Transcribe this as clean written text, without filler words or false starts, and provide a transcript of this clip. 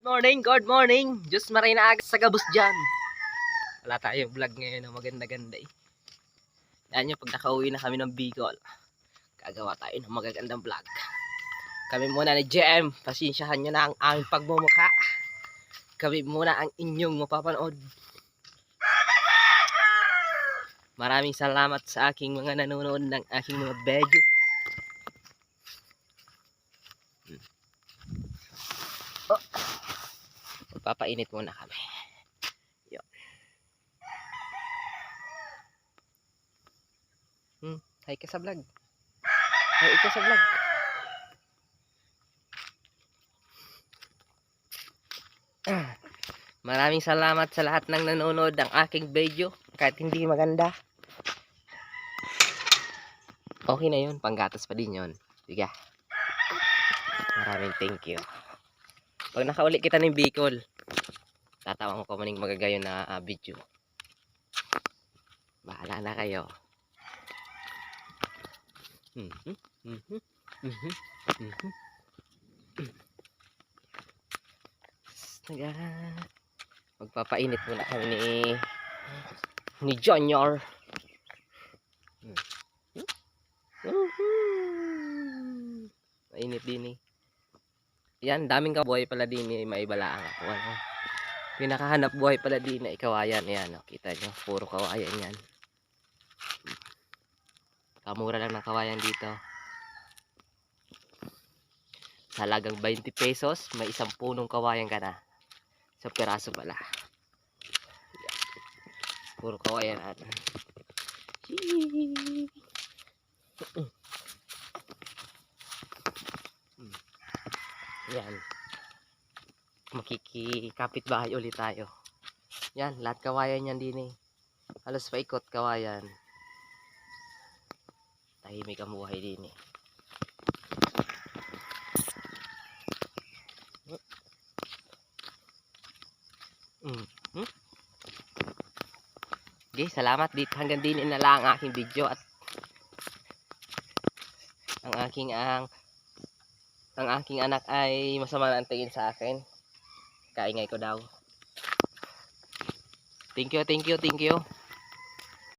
Good morning. Diyos maray na agad sa gabos dyan. Wala tayong vlog ngayon na maganda-ganda eh. Yan nyo, pag nakauwi na kami ng Bicol, gagawa tayo ng magagandang vlog. Kami muna ni JM, pasensyahan nyo na ang aming pagmumukha. Kami muna ang inyong mapapanood. Maraming salamat sa aking mga nanonood ng aking mga video. Oh. Magpapainit muna kami. Yun. Hi ka sa vlog. Hi ka sa vlog. Maraming salamat sa lahat ng nanonood ng aking video. Kahit hindi maganda. Okay na yun. Panggatas pa din yun. Sige. Maraming thank you. Pag nakauli kita ng Bicol, tatawang ko maning magagayon na video. Bahala na kayo. Magpapainit muna kami ni Junior. Mainit din eh. Yan, daming kabuhay pala din eh. Maibalaang ako. Ano? Pinakahanap buhay pala din na kawayan. Yan, oh, kita nyo. Puro kawayan yan. Kamura lang ng kawayan dito. Sa halagang 20 pesos, may isang punong kawayan ka na. Sa piraso pala. Puro kawayan natin. Yan. Makikikapit bahay ulit tayo. Yan, lahat kawayan yan din eh. Halos paikot kawayan. Tahimik ang buhay din eh. Okay, salamat dito. Hanggang din na lang ang aking video at ang aking anak ay masama na ang tingin sa akin. Kaingay ko daw. Thank you.